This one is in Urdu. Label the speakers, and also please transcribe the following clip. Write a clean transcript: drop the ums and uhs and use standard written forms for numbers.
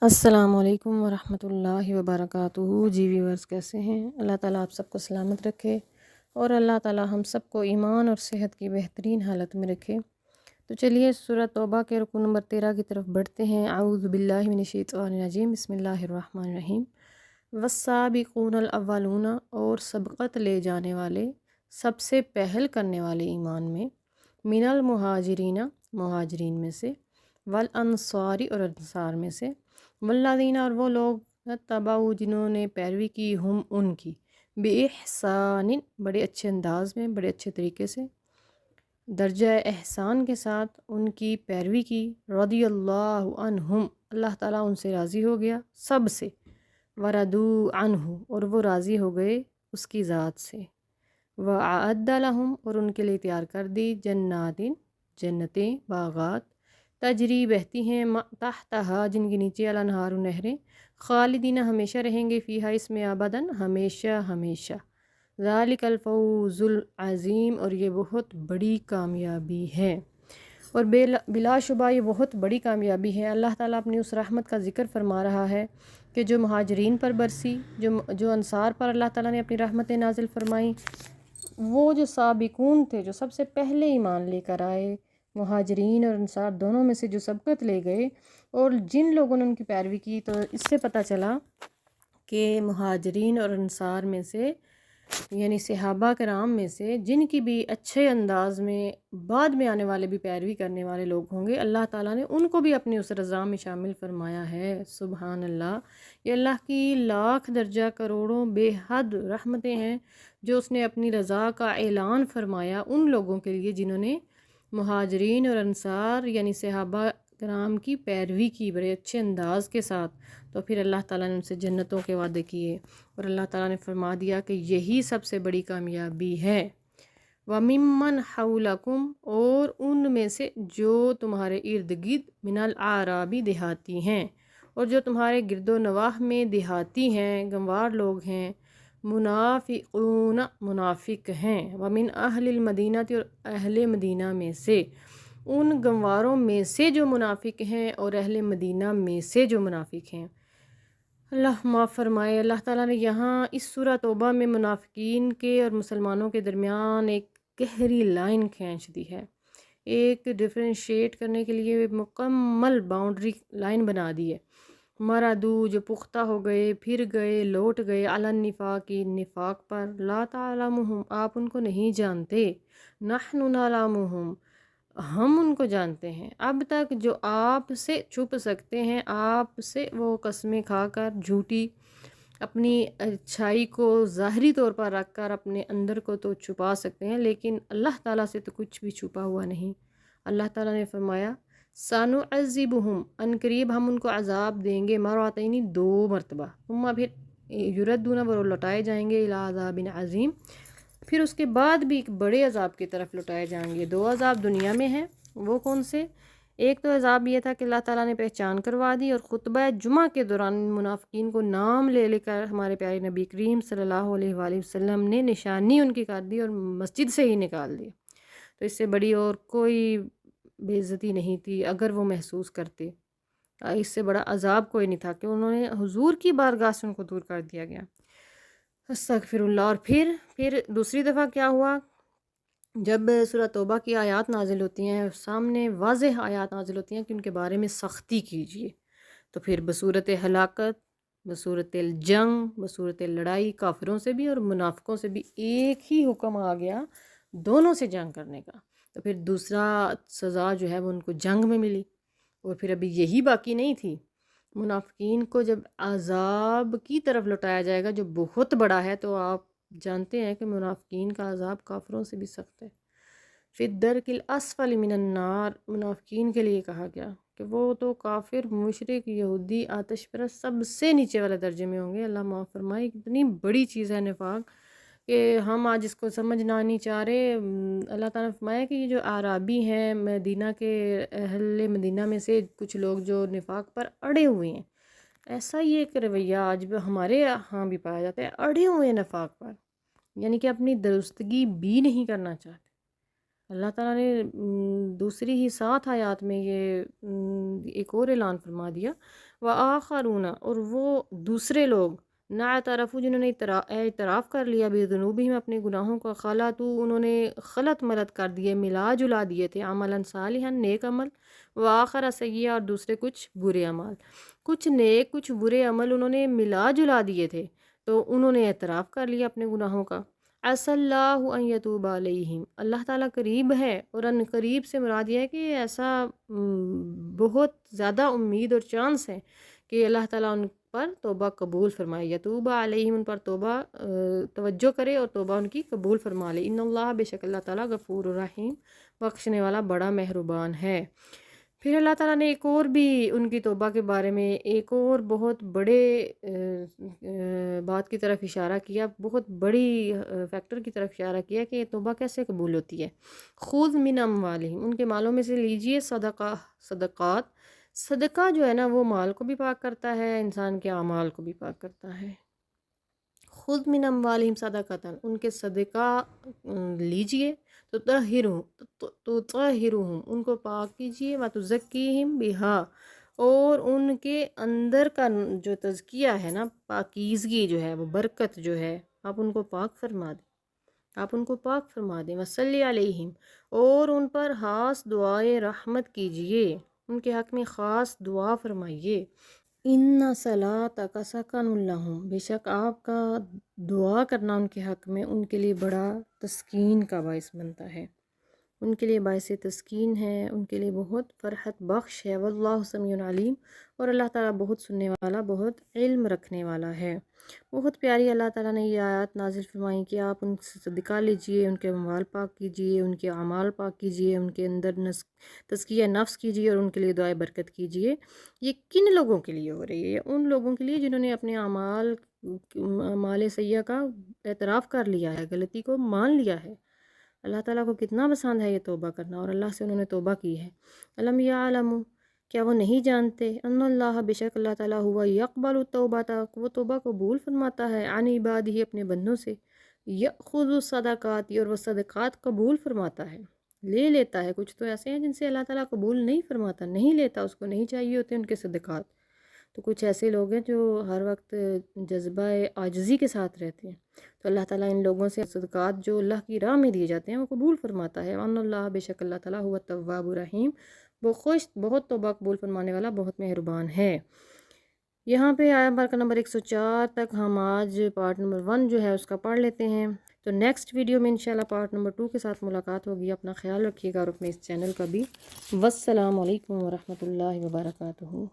Speaker 1: السلام علیکم ورحمۃ اللہ وبرکاتہ۔ جی ویورز کیسے ہیں؟ اللہ تعالیٰ آپ سب کو سلامت رکھے اور اللہ تعالیٰ ہم سب کو ایمان اور صحت کی بہترین حالت میں رکھے۔ تو چلیے سورۃ توبہ کے رکوع نمبر 13 کی طرف بڑھتے ہیں۔ اعوذ باللہ من الشیطان الرجیم، بسم اللہ الرحمن الرحیم۔ والسابقون الاولون، اور سبقت لے جانے والے، سب سے پہل کرنے والے ایمان میں، من المہاجرین، مہاجرین میں سے، والانصاری، اور انصار میں سے، والذین، اور وہ لوگ، تبعوا، جنہوں نے پیروی کی، ہم ان کی، بإحسان، بڑے اچھے انداز میں، بڑے اچھے طریقے سے، درجہ احسان کے ساتھ ان کی پیروی کی، رضی اللہ عنہم، اللہ تعالیٰ ان سے راضی ہو گیا، سب سے، وردوا عنہ، اور وہ راضی ہو گئے اس کی ذات سے، وأعد لہم، اور ان کے لیے تیار کر دی، جنات، جنتیں، باغات، تجری، بہتی ہیں، تحتہا، جن کے نیچے، الانہار، نہریں، خالدین، ہمیشہ رہیں گے، فیہا، اس میں، ابداً، ہمیشہ ہمیشہ، ذالک الفوز العظیم، اور یہ بہت بڑی کامیابی ہے، اور بلا شبہ یہ بہت بڑی کامیابی ہے۔ اللہ تعالیٰ اپنی اس رحمت کا ذکر فرما رہا ہے کہ جو مہاجرین پر برسی، جو انصار پر اللہ تعالیٰ نے اپنی رحمتیں نازل فرمائیں، وہ جو سابقون تھے، جو سب سے پہلے ایمان لے کر آئے، مہاجرین اور انصار دونوں میں سے جو سبقت لے گئے، اور جن لوگوں نے ان کی پیروی کی، تو اس سے پتہ چلا کہ مہاجرین اور انصار میں سے، یعنی صحابہ کرام میں سے، جن کی بھی اچھے انداز میں بعد میں آنے والے بھی پیروی کرنے والے لوگ ہوں گے، اللہ تعالیٰ نے ان کو بھی اپنی اس رضا میں شامل فرمایا ہے۔ سبحان اللہ، یہ اللہ کی لاکھ درجہ کروڑوں بے حد رحمتیں ہیں جو اس نے اپنی رضا کا اعلان فرمایا ان لوگوں کے لیے جنہوں نے مہاجرین اور انصار یعنی صحابہ کرام کی پیروی کی بڑے اچھے انداز کے ساتھ، تو پھر اللہ تعالیٰ نے ان سے جنتوں کے وعدے کیے، اور اللہ تعالیٰ نے فرما دیا کہ یہی سب سے بڑی کامیابی ہے۔ وَمِمَّنْ حَوْلَكُمْ، اور ان میں سے جو تمہارے ارد گرد، من الاعرابی، دیہاتی ہیں، اور جو تمہارے گرد و نواح میں دیہاتی ہیں، گنوار لوگ ہیں، منافقون، منافق ہیں، ومن اہل المدینہ، اور اہل مدینہ میں سے، ان گنواروں میں سے جو منافق ہیں اور اہل مدینہ میں سے جو منافق ہیں۔ اللہ معاف فرمائے، اللہ تعالیٰ نے یہاں اس سورہ توبہ میں منافقین کے اور مسلمانوں کے درمیان ایک گہری لائن کھینچ دی ہے، ایک ڈفرینشیٹ کرنے کے لیے مکمل باؤنڈری لائن بنا دی ہے۔ مردو، جو پختہ ہو گئے، پھر گئے، لوٹ گئے، علی النفاق، نفاق پر، لا تعلمہم، آپ ان کو نہیں جانتے، نحن نعلمہم، ہم ان کو جانتے ہیں، اب تک جو آپ سے چھپ سکتے ہیں، آپ سے وہ قسمیں کھا کر جھوٹی، اپنی اچھائی کو ظاہری طور پر رکھ کر اپنے اندر کو تو چھپا سکتے ہیں، لیکن اللہ تعالیٰ سے تو کچھ بھی چھپا ہوا نہیں۔ اللہ تعالیٰ نے فرمایا، سَنُعَذِّبُهُمْ، ان قریب ہم ان کو عذاب دیں گے، مرتين، 2 مرتبہ، ثم پھر یردون، وہ لوٹائے جائیں گے، الی عذاب عظیم، پھر اس کے بعد بھی ایک بڑے عذاب کی طرف لوٹائے جائیں گے۔ 2 عذاب دنیا میں ہیں، وہ کون سے؟ ایک تو عذاب یہ تھا کہ اللہ تعالیٰ نے پہچان کروا دی، اور خطبہ جمعہ کے دوران منافقین کو نام لے لے کر ہمارے پیارے نبی کریم صلی اللہ علیہ وآلہ وسلم نے نشانی ان کی کر دی اور مسجد سے ہی نکال دی۔ تو اس سے بڑی اور کوئی بے عزتی نہیں تھی اگر وہ محسوس کرتے، اس سے بڑا عذاب کوئی نہیں تھا کہ انہوں نے حضور کی بارگاہ سے ان کو دور کر دیا گیا۔ استغفر اللہ۔ اور پھر دوسری دفعہ کیا ہوا؟ جب سورہ توبہ کی آیات نازل ہوتی ہیں، سامنے واضح آیات نازل ہوتی ہیں کہ ان کے بارے میں سختی کیجیے، تو پھر بصورت ہلاکت، بصورت الجنگ، بصورت لڑائی، کافروں سے بھی اور منافقوں سے بھی ایک ہی حکم آ گیا، دونوں سے جنگ کرنے کا۔ تو پھر دوسرا سزا جو ہے وہ ان کو جنگ میں ملی، اور پھر ابھی یہی باقی نہیں تھی، منافقین کو جب عذاب کی طرف لوٹایا جائے گا جو بہت بڑا ہے، تو آپ جانتے ہیں کہ منافقین کا عذاب کافروں سے بھی سخت ہے۔ فی الدرک الاسفل من النار، منافقین کے لیے کہا گیا کہ وہ تو کافر، مشرک، یہودی، آتش پرست سب سے نیچے والے درجے میں ہوں گے۔ اللہ معاف فرمائے، اتنی بڑی چیز ہے نفاق کہ ہم آج اس کو سمجھنا نہیں چاہ رہے۔ اللہ تعالیٰ نے فرمایا کہ یہ جو اعرابی ہیں، مدینہ کے اہل مدینہ میں سے کچھ لوگ جو نفاق پر اڑے ہوئے ہیں، ایسا ہی ایک رویہ آج بھی ہمارے یہاں بھی پایا جاتا ہے، اڑے ہوئے ہیں نفاق پر، یعنی کہ اپنی درستگی بھی نہیں کرنا چاہتے۔ اللہ تعالیٰ نے دوسری ہی 7 آیات میں یہ ایک اور اعلان فرما دیا، وآخرون اور وہ دوسرے لوگ نا اعترفوا جنہوں نے اعتراف کر لیا بذنوبہم اپنے گناہوں کا، خلطوا انہوں نے خلط ملط کر دیے، ملا جلا دیے تھے، عملا صالحا نیک عمل، وآخر سیئا اور دوسرے کچھ برے عمل، کچھ نیک کچھ برے عمل انہوں نے ملا جلا دیے تھے، تو انہوں نے اعتراف کر لیا اپنے گناہوں کا۔ عسى اللہ ان یتوب علیہم اللہ تعالیٰ قریب ہے، اور ان قریب سے مراد یہ ہے کہ ایسا بہت زیادہ امید اور چانس ہے کہ اللہ تعالیٰ ان پر توبہ قبول فرمائے، یتوب علیہم ان پر توبہ توجہ کرے اور توبہ ان کی قبول فرما لے۔ ان اللہ بے شک اللہ تعالیٰ غفور الرحیم بخشنے والا بڑا مہربان ہے۔ پھر اللہ تعالیٰ نے ایک اور بھی ان کی توبہ کے بارے میں ایک اور بہت بڑے بات کی طرف اشارہ کیا، بہت بڑی فیکٹر کی طرف اشارہ کیا کہ یہ توبہ کیسے قبول ہوتی ہے۔ خذ من اموالہم ان کے مالوں میں سے لیجئے صدقات، صدقہ جو ہے نا وہ مال کو بھی پاک کرتا ہے، انسان کے اعمال کو بھی پاک کرتا ہے۔ خذ من اموالہم صدقۃ ان کے صدقہ لیجئے، تطہرہم ان کو پاک کیجئے، وتزکیہم بہا اور ان کے اندر کا جو تزکیہ ہے نا، پاکیزگی جو ہے، وہ برکت جو ہے، آپ ان کو پاک فرما دیں، آپ ان کو پاک فرما دیں۔ وصلی علیہم اور ان پر خاص دعائے رحمت کیجئے، ان کے حق میں خاص دعا فرمائیے۔ ان صلاتک سکن لہم بے شک آپ کا دعا کرنا ان کے حق میں ان کے لیے بڑا تسکین کا باعث بنتا ہے، ان کے لیے باعث تسکین ہے، ان کے لیے بہت فرحت بخش ہے۔ واللہ سمیع علیم اور اللہ تعالیٰ بہت سننے والا بہت علم رکھنے والا ہے۔ بہت پیاری اللہ تعالیٰ نے یہ آیات نازل فرمائی کہ آپ ان سے صدقہ لیجئے، ان کے اموال پاک کیجئے، ان کے اعمال پاک کیجئے، ان کے اندر تزکیہ نفس کیجئے اور ان کے لیے دعائے برکت کیجئے۔ یہ کن لوگوں کے لیے ہو رہی ہے؟ ان لوگوں کے لیے جنہوں نے اپنے اعمال سیئہ کا اعتراف کر لیا ہے، غلطی کو مان لیا ہے۔ اللہ تعالیٰ کو کتنا پسند ہے یہ توبہ کرنا، اور اللہ سے انہوں نے توبہ کی ہے۔ الم یعلموا کیا وہ نہیں جانتے، ان اللہ بے شک اللہ تعالیٰ ہوا یقبل التوبۃ وہ توبہ قبول فرماتا ہے، عن عبادہ اپنے بندوں سے، یأخذ الصدقات اور وہ صدقات قبول فرماتا ہے، لے لیتا ہے۔ کچھ تو ایسے ہیں جن سے اللہ تعالیٰ قبول نہیں فرماتا، نہیں لیتا، اس کو نہیں چاہیے ہوتے ان کے صدقات۔ تو کچھ ایسے لوگ ہیں جو ہر وقت جذبہ عاجزی کے ساتھ رہتے ہیں، تو اللہ تعالیٰ ان لوگوں سے صدقات جو اللہ کی راہ میں دیے جاتے ہیں وہ قبول فرماتا ہے۔ وَأَنَّ اللَّهَ بے شک اللہ تعالیٰ هُوَ التَّوَّابُ الرَّحِيمُ وہ خوش بہت توبہ قبول فرمانے والا بہت مہربان ہے۔ یہاں پہ آیا بار نمبر 104 تک ہم آج پارٹ نمبر 1 جو ہے اس کا پڑھ لیتے ہیں، تو نیکسٹ ویڈیو میں انشاءاللہ پارٹ نمبر 2 کے ساتھ ملاقات ہوگی۔ اپنا خیال رکھیے گا اور اپنے اس چینل کا بھی۔ والسلام علیکم ورحمۃ اللہ وبرکاتہ۔